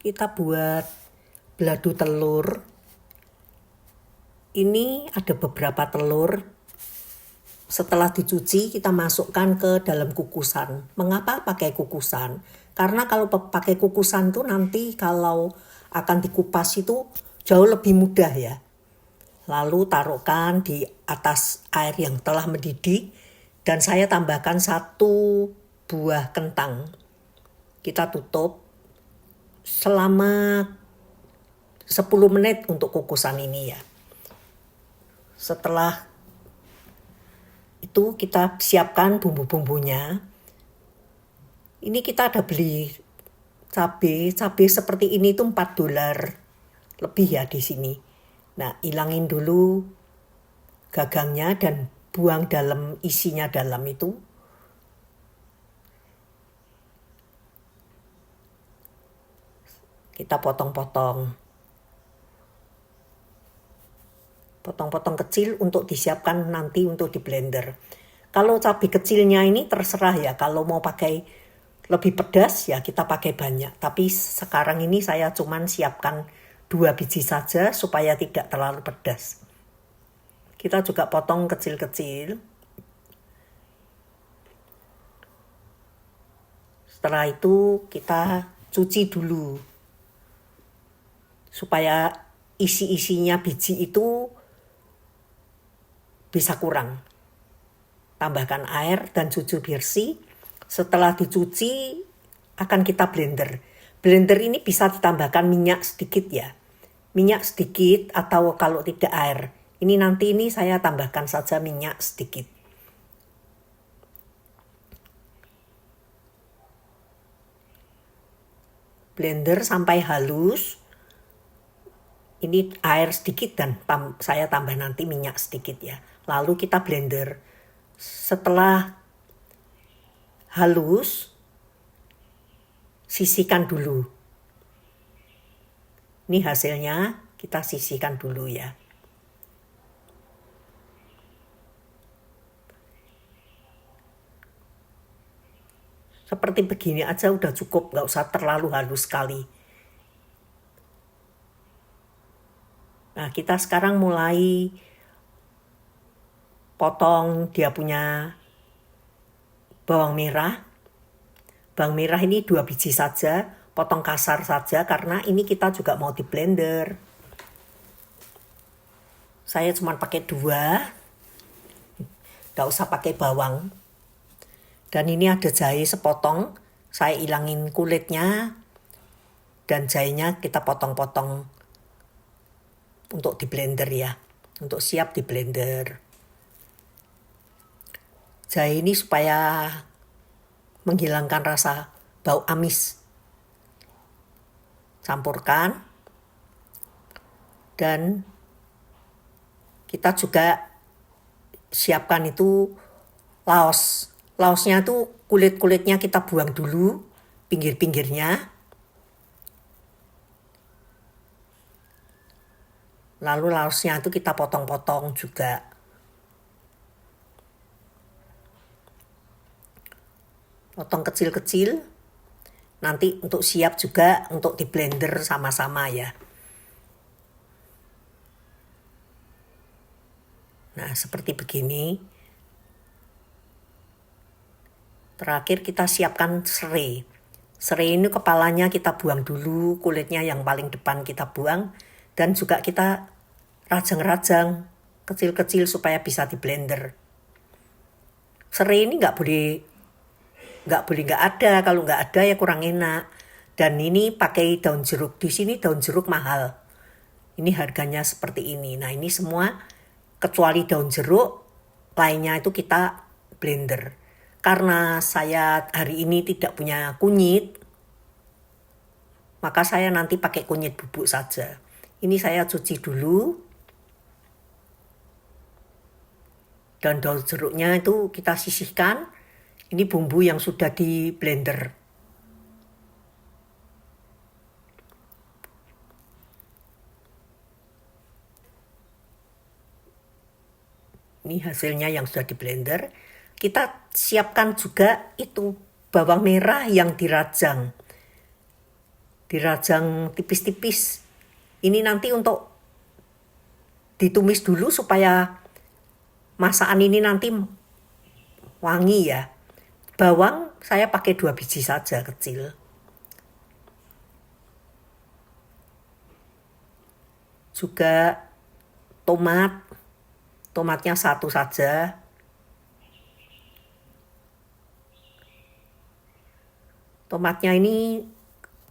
Kita buat balado telur. Ini ada beberapa telur. Setelah dicuci kita masukkan ke dalam kukusan. Mengapa pakai kukusan? Karena kalau pakai kukusan tuh nanti kalau akan dikupas itu jauh lebih mudah ya. Lalu taruhkan di atas air yang telah mendidih dan saya tambahkan 1 buah kentang. Kita tutup selama 10 menit untuk kukusan ini ya. Setelah itu kita siapkan bumbu-bumbunya. Ini kita ada beli cabai seperti ini tuh $4 lebih ya di sini. Nah, ilangin dulu gagangnya dan buang dalam isinya dalam itu. Kita potong-potong kecil untuk disiapkan nanti untuk di blender. Kalau cabai kecilnya ini terserah ya, kalau mau pakai lebih pedas ya kita pakai banyak. Tapi sekarang ini saya cuman siapkan 2 biji saja supaya tidak terlalu pedas. Kita juga potong kecil-kecil. Setelah itu kita cuci dulu supaya isi-isinya biji itu bisa kurang. Tambahkan air dan susu bersih. Setelah dicuci akan kita blender. Blender ini bisa ditambahkan minyak sedikit ya. Minyak sedikit atau kalau tidak air. Ini nanti saya tambahkan saja minyak sedikit. Blender sampai halus. Ini air sedikit dan saya tambah nanti minyak sedikit ya. Lalu kita blender. Setelah halus, sisihkan dulu. Ini hasilnya, kita sisihkan dulu ya. Seperti begini aja udah cukup, nggak usah terlalu halus sekali. Nah, kita sekarang mulai potong dia punya bawang merah. Bawang merah ini 2 biji saja, potong kasar saja karena ini kita juga mau di blender. Saya cuma pakai 2, nggak usah pakai bawang. Dan ini ada jahe sepotong, saya ilangin kulitnya dan jahenya kita potong-potong untuk di blender ya, untuk siap di blender. Jahe ini supaya menghilangkan rasa bau amis. Campurkan dan kita juga siapkan itu laos. Laosnya tuh kulit-kulitnya kita buang dulu, pinggir-pinggirnya. Lalu laosnya itu kita potong-potong juga. Potong kecil-kecil. Nanti untuk siap juga untuk di blender sama-sama ya. Nah, seperti begini. Terakhir kita siapkan serai. Serai ini kepalanya kita buang dulu, kulitnya yang paling depan kita buang. Dan juga kita rajang-rajang kecil-kecil supaya bisa di blender. Serai ini nggak boleh nggak ada. Kalau nggak ada ya kurang enak. Dan ini pakai daun jeruk. Di sini daun jeruk mahal. Ini harganya seperti ini. Nah, ini semua kecuali daun jeruk, lainnya itu kita blender. Karena saya hari ini tidak punya kunyit, maka saya nanti pakai kunyit bubuk saja. Ini saya cuci dulu. Dan daun jeruknya itu kita sisihkan. Ini bumbu yang sudah di blender. Ini hasilnya yang sudah di blender. Kita siapkan juga itu bawang merah yang dirajang. dirajang tipis-tipis. Ini nanti untuk ditumis dulu supaya masakan ini nanti wangi ya. Bawang saya pakai 2 biji saja kecil. Juga tomatnya 1 saja. Tomatnya ini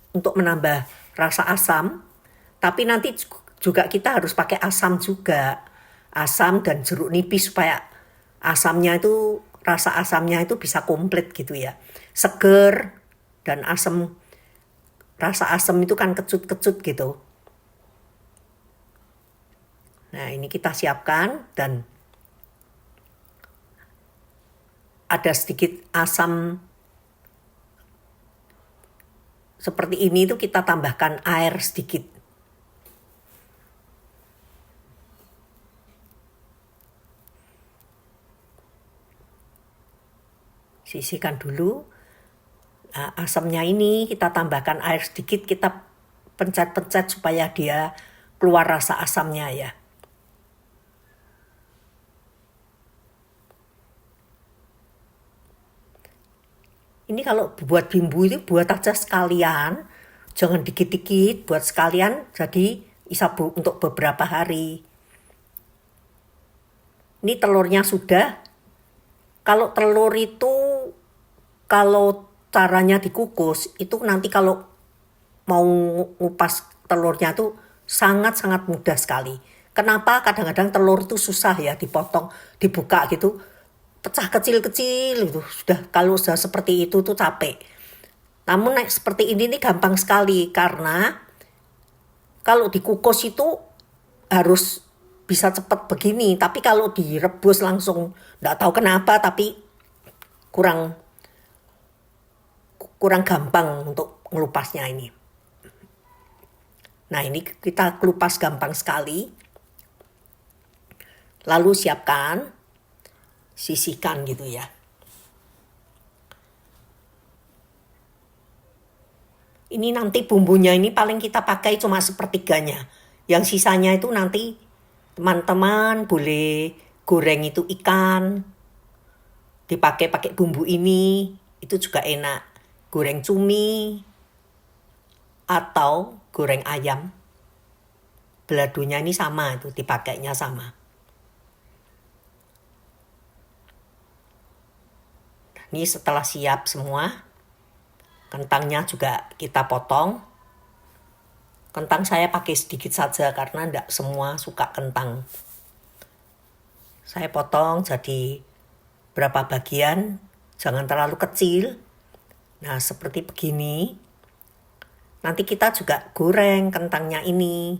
untuk menambah rasa asam, tapi nanti juga kita harus pakai asam juga. Asam dan jeruk nipis supaya rasa asamnya itu bisa komplit gitu ya. Seger dan asam, rasa asam itu kan kecut-kecut gitu. Nah, ini kita siapkan dan ada sedikit asam seperti ini itu kita tambahkan air sedikit. Sisihkan dulu. Nah, asamnya ini kita tambahkan air sedikit, kita pencet-pencet supaya dia keluar rasa asamnya ya. Ini kalau buat bumbu itu buat aja sekalian, jangan dikit-dikit, buat sekalian jadi bisa untuk beberapa hari. Ini telurnya sudah. Kalau telur itu, kalau caranya dikukus, itu nanti kalau mau ngupas telurnya tuh sangat-sangat mudah sekali. Kenapa? Kadang-kadang telur itu susah ya dipotong, dibuka gitu. Pecah kecil-kecil itu kalau sudah seperti itu tuh capek. Namun seperti ini nih gampang sekali karena kalau dikukus itu harus bisa cepat begini, tapi kalau direbus langsung enggak tahu kenapa tapi kurang gampang untuk ngelupasnya ini. Nah, ini kita kelupas gampang sekali. Lalu sisihkan gitu ya. Ini nanti bumbunya ini paling kita pakai cuma sepertiganya. Yang sisanya itu nanti teman-teman boleh goreng itu ikan. Pakai bumbu ini, itu juga enak. Goreng cumi atau goreng ayam. Beladonya ini sama, itu dipakainya sama. Ini setelah siap semua, kentangnya juga kita potong. Kentang saya pakai sedikit saja karena enggak semua suka kentang. Saya potong jadi berapa bagian, jangan terlalu kecil. Nah, seperti begini. Nanti kita juga goreng kentangnya ini.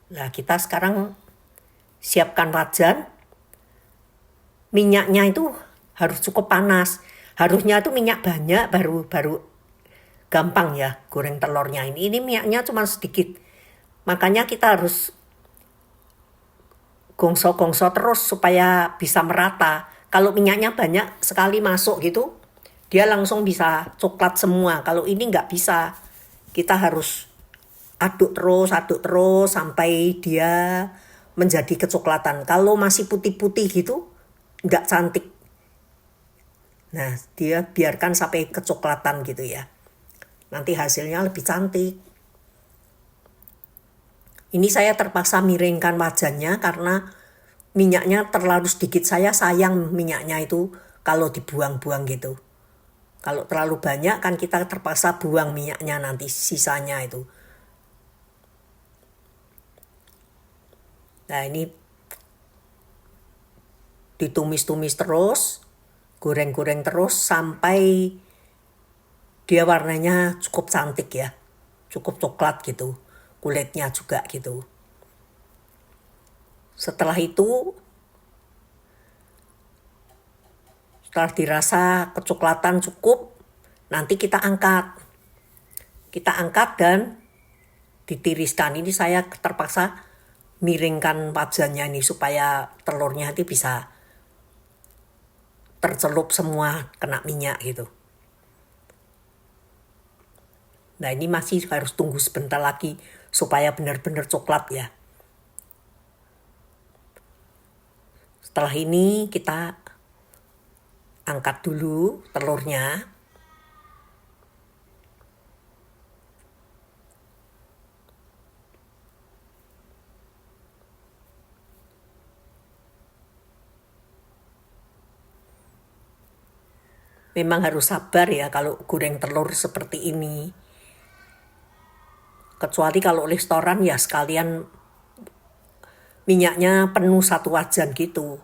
Nah, kita sekarang siapkan wajan. Minyaknya itu harus cukup panas. Harusnya itu minyak banyak baru gampang ya goreng telurnya ini. Ini minyaknya cuma sedikit. Makanya kita harus gongso-gongso terus supaya bisa merata. Kalau minyaknya banyak sekali masuk gitu, dia langsung bisa coklat semua. Kalau ini nggak bisa. Kita harus aduk terus sampai dia menjadi kecoklatan. Kalau masih putih-putih gitu, nggak cantik. Nah, dia biarkan sampai kecoklatan gitu ya. Nanti hasilnya lebih cantik. Ini saya terpaksa miringkan wajannya karena minyaknya terlalu sedikit. Saya sayang minyaknya itu kalau dibuang-buang gitu. Kalau terlalu banyak kan kita terpaksa buang minyaknya nanti sisanya itu. Nah, ini ditumis-tumis terus, goreng-goreng terus sampai dia warnanya cukup cantik ya. Cukup coklat gitu. Kulitnya juga gitu. Setelah itu, setelah dirasa kecoklatan cukup, nanti kita angkat. Kita angkat dan ditiriskan. Ini saya terpaksa miringkan wajahnya ini supaya telurnya itu bisa tercelup semua kena minyak gitu. Nah ini masih harus tunggu sebentar lagi supaya benar-benar coklat ya. Setelah ini kita angkat dulu telurnya. Memang harus sabar ya kalau goreng telur seperti ini. Kecuali kalau restoran ya sekalian minyaknya penuh satu wajan gitu.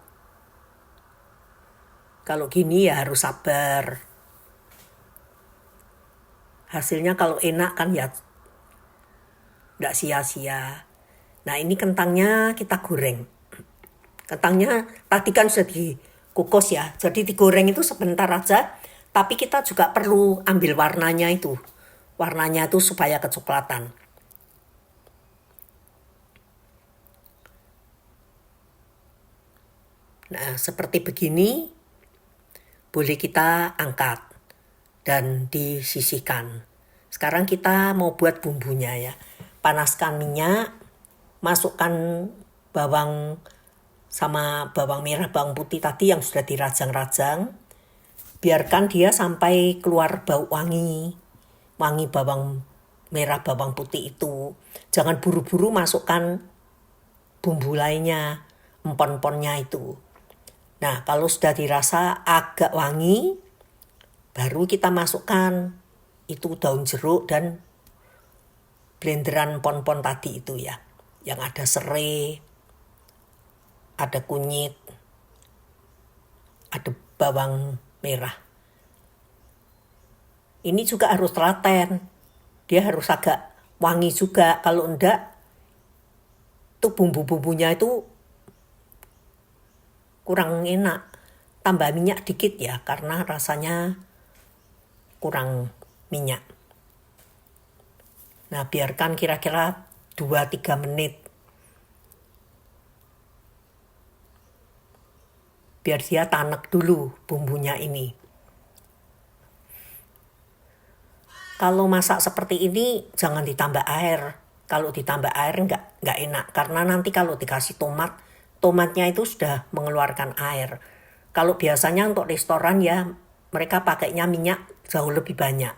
Kalau gini ya harus sabar. Hasilnya kalau enak kan ya nggak sia-sia. Nah ini kentangnya kita goreng. Kentangnya tadi kan sudah dikukus ya. Jadi digoreng itu sebentar aja. Tapi kita juga perlu ambil warnanya itu. Warnanya itu supaya kecoklatan. Nah seperti begini boleh kita angkat dan disisihkan. Sekarang kita mau buat bumbunya ya. Panaskan minyak, masukkan bawang sama bawang merah, bawang putih tadi yang sudah dirajang-rajang. Biarkan dia sampai keluar bau wangi. Wangi bawang merah, bawang putih itu. Jangan buru-buru masukkan bumbu lainnya, empon-emponnya itu. Nah, kalau sudah dirasa agak wangi, baru kita masukkan itu daun jeruk dan blenderan pon-pon tadi itu ya. Yang ada serai, ada kunyit, ada bawang merah. Ini juga harus telaten. Dia harus agak wangi juga. Kalau enggak, tuh bumbu-bumbunya itu kurang enak. Tambah minyak dikit ya, karena rasanya kurang minyak. Nah, biarkan kira-kira 2-3 menit. Biar dia tanek dulu bumbunya ini. Kalau masak seperti ini jangan ditambah air. Kalau ditambah air nggak enak. Karena nanti kalau dikasih tomat, tomatnya itu sudah mengeluarkan air. Kalau biasanya untuk restoran ya mereka pakainya minyak jauh lebih banyak.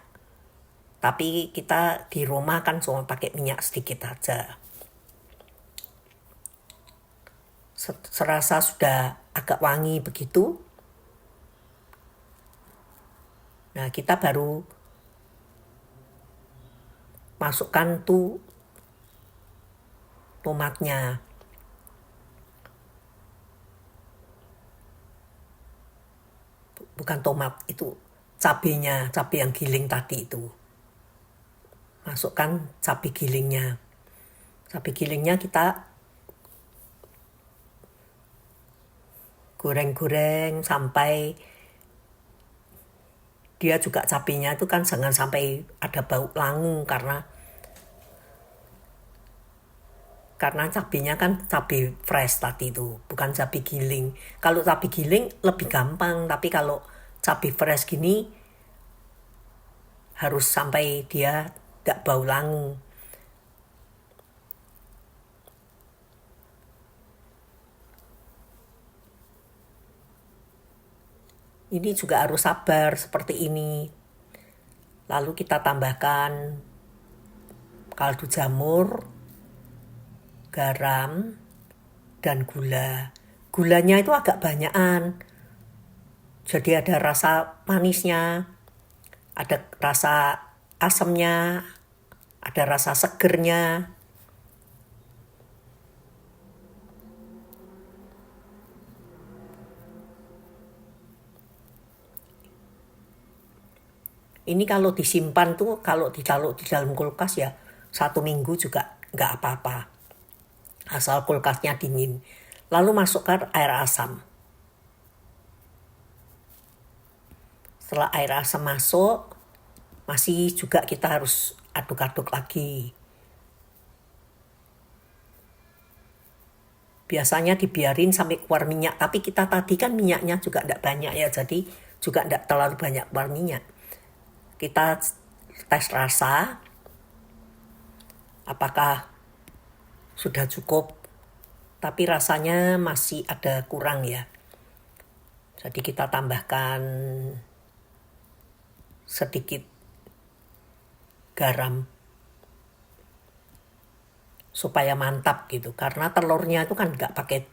Tapi kita di rumah kan cuma pakai minyak sedikit aja. Serasa sudah agak wangi begitu. Nah kita baru masukkan tuh tomatnya. Bukan tomat, itu cabenya, cabai yang giling tadi itu. Masukkan cabai gilingnya. Cabai gilingnya kita goreng-goreng sampai dia juga cabenya itu kan jangan sampai ada bau langu karena cabenya kan cabai fresh tadi itu, bukan cabai giling. Kalau cabai giling lebih gampang, tapi kalau cabai fresh gini harus sampai dia tidak bau langu. Ini juga harus sabar seperti ini. Lalu kita tambahkan kaldu jamur, garam, dan gula. Gulanya itu agak banyakan. Jadi ada rasa manisnya, ada rasa asamnya, ada rasa segernya. Ini kalau disimpan tuh, kalau di dalam kulkas ya 1 minggu juga nggak apa-apa. Asal kulkasnya dingin. Lalu masukkan air asam. Setelah air asam masuk, masih juga kita harus aduk-aduk lagi. biasanya dibiarin sampai keluar minyak. Tapi kita tadi kan minyaknya juga tidak banyak ya, jadi juga tidak terlalu banyak keluar minyak. Kita tes rasa, apakah sudah cukup. Tapi rasanya masih ada kurang ya. Jadi kita tambahkan sedikit garam supaya mantap gitu. Karena telurnya itu kan nggak pakai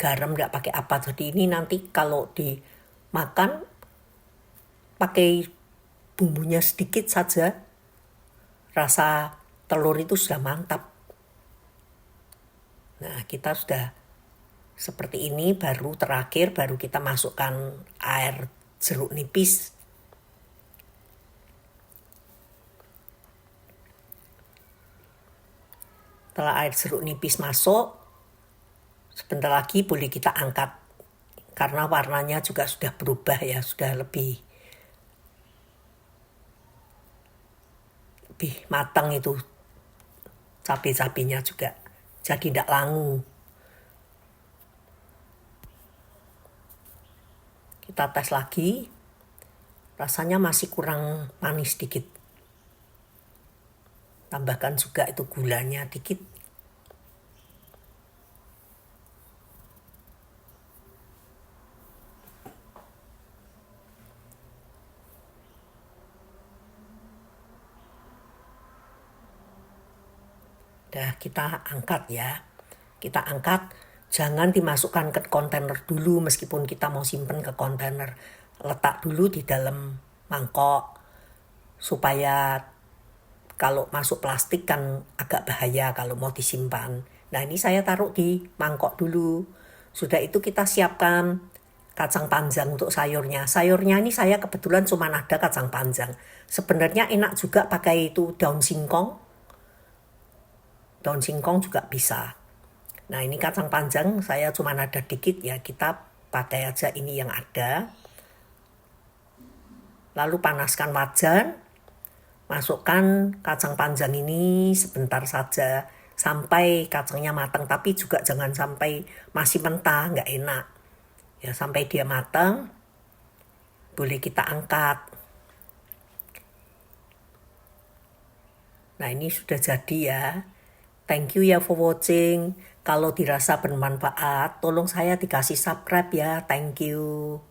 garam, nggak pakai apa. Jadi ini nanti kalau dimakan pakai bumbunya sedikit saja, rasa telur itu sudah mantap. Nah, kita sudah seperti ini, baru terakhir baru kita masukkan air jeruk nipis. Setelah air jeruk nipis masuk, sebentar lagi boleh kita angkat. Karena warnanya juga sudah berubah ya, sudah lebih matang itu cabai-cabainya juga. Jadi tidak langu. Kita tes lagi. Rasanya masih kurang manis dikit. Tambahkan juga itu gulanya dikit. Dah kita angkat ya. Kita angkat, jangan dimasukkan ke kontainer dulu meskipun kita mau simpen ke kontainer. Letak dulu di dalam mangkok supaya kalau masuk plastik kan agak bahaya kalau mau disimpan. Nah, ini saya taruh di mangkok dulu. Sudah itu kita siapkan kacang panjang untuk sayurnya. Sayurnya ini saya kebetulan cuma ada kacang panjang. Sebenarnya enak juga pakai itu daun singkong. Daun singkong juga bisa. Nah, ini kacang panjang saya cuma ada dikit ya, kita pakai aja ini yang ada. Lalu panaskan wajan, masukkan kacang panjang ini sebentar saja sampai kacangnya matang, tapi juga jangan sampai masih mentah, nggak enak. Ya, sampai dia matang, boleh kita angkat. Nah, ini sudah jadi ya. Thank you ya for watching. Kalau dirasa bermanfaat, tolong saya dikasih subscribe ya. Thank you.